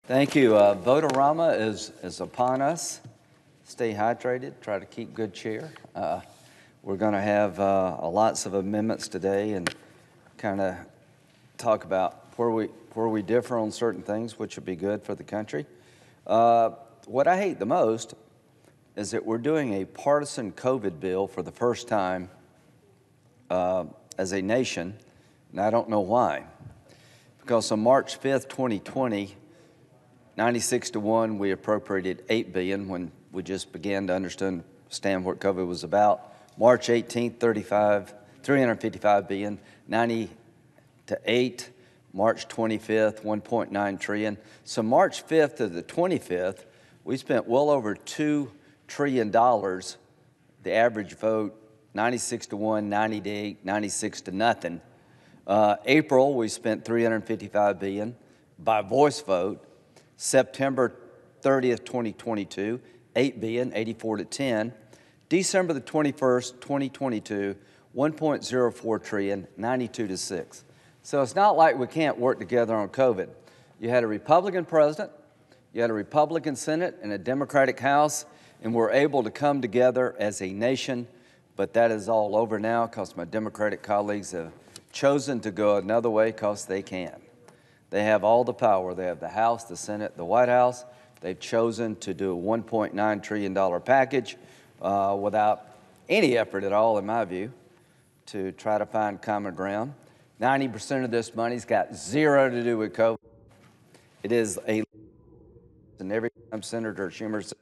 Thank you. Vote-A-Rama is upon us. Stay hydrated. Try to keep good cheer. We're going to have lots of amendments today and kind of talk about where we differ on certain things, which would be good for the country. What I hate the most is that we're doing a partisan COVID bill for the first time as a nation, and I don't know why. Because on March 5th, 2020, 96-1, we appropriated $8 billion when we just began to understand what COVID was about. March 18th, $355 billion, 90-8. March 25th, $1.9 trillion. So March 5th to the 25th, we spent well over $2 trillion. The average vote, 96-1, 90-8, 96-0. April, we spent $355 billion by voice vote. September 30th, 2022, $8 billion, 84-10. December the 21st, 2022, $1.04 trillion, 92-6. So it's not like we can't work together on COVID. You had a Republican president, you had a Republican Senate, and a Democratic House, and we're able to come together as a nation, but that is all over now because my Democratic colleagues have chosen to go another way because they can. They have all the power. They have the House, the Senate, the White House. They've chosen to do a $1.9 trillion package without any effort at all, in my view, to try to find common ground. 90% of this money's got zero to do with COVID. It is and every time Senator Schumer says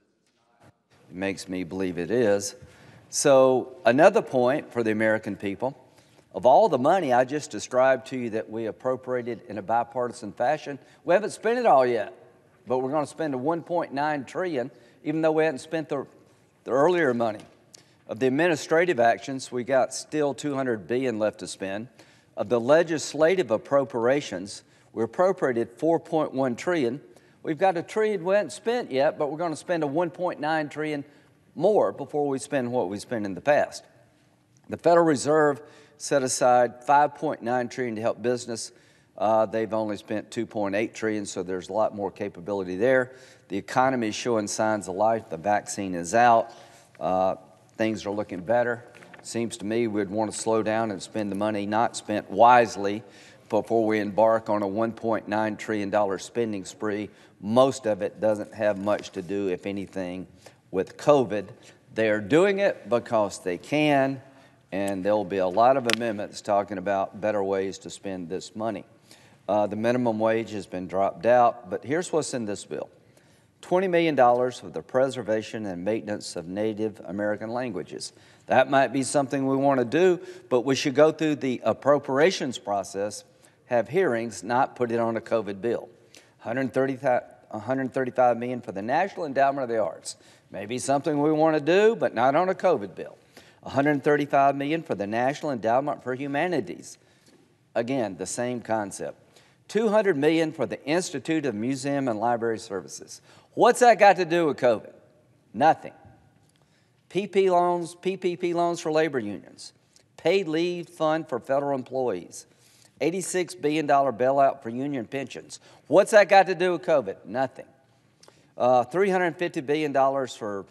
it makes me believe it is. So another point for the American people, of all the money I just described to you that we appropriated in a bipartisan fashion, we haven't spent it all yet, but we're going to spend a $1.9 trillion, even though we hadn't spent the earlier money. Of the administrative actions, we got still $200 billion left to spend. Of the legislative appropriations, we appropriated $4.1 trillion. We've got $1 trillion we haven't spent yet, but we're going to spend a $1.9 trillion more before we spend what we spent in the past. The Federal Reserve set aside $5.9 trillion to help business. They've only spent $2.8 trillion, so there's a lot more capability there. The economy is showing signs of life. The vaccine is out. Things are looking better. Seems to me we'd want to slow down and spend the money not spent wisely before we embark on a $1.9 trillion spending spree. Most of it doesn't have much to do, if anything, with COVID. They are doing it because they can, and there will be a lot of amendments talking about better ways to spend this money. The minimum wage has been dropped out, but here's what's in this bill. $20 million for the preservation and maintenance of Native American languages. That might be something we want to do, but we should go through the appropriations process, have hearings, not put it on a COVID bill. $135 million for the National Endowment of the Arts. Maybe something we want to do, but not on a COVID bill. $135 million for the National Endowment for Humanities. Again, the same concept. $200 million for the Institute of Museum and Library Services. What's that got to do with COVID? Nothing. PPP loans for labor unions. Paid leave fund for federal employees. $86 billion bailout for union pensions. What's that got to do with COVID? Nothing. $350 billion for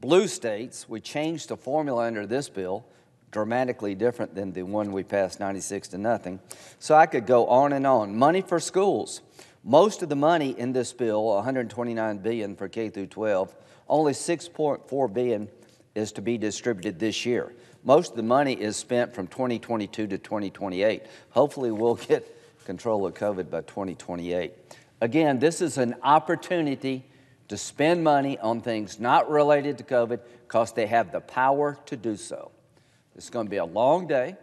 blue states. We changed the formula under this bill, dramatically different than the one we passed 96-0. So I could go on and on. Money for schools. Most of the money in this bill, $129 billion for K through 12, only $6.4 billion is to be distributed this year. Most of the money is spent from 2022 to 2028. Hopefully we'll get control of COVID by 2028. Again, this is an opportunity to spend money on things not related to COVID because they have the power to do so. It's going to be a long day.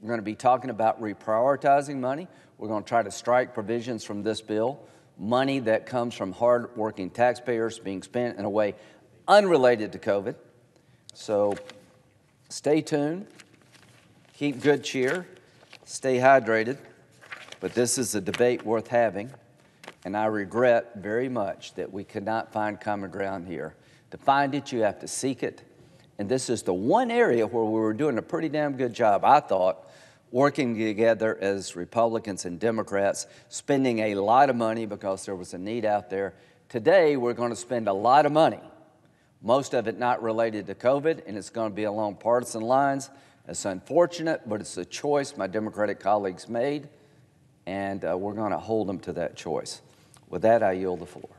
We're going to be talking about reprioritizing money. We're going to try to strike provisions from this bill, money that comes from hard-working taxpayers being spent in a way unrelated to COVID. So stay tuned, keep good cheer, stay hydrated, but this is a debate worth having, and I regret very much that we could not find common ground here. To find it, you have to seek it, and this is the one area where we were doing a pretty damn good job, I thought, working together as Republicans and Democrats, spending a lot of money because there was a need out there. Today, we're going to spend a lot of money, most of it not related to COVID, and it's going to be along partisan lines. It's unfortunate, but it's a choice my Democratic colleagues made, and we're going to hold them to that choice. With that, I yield the floor.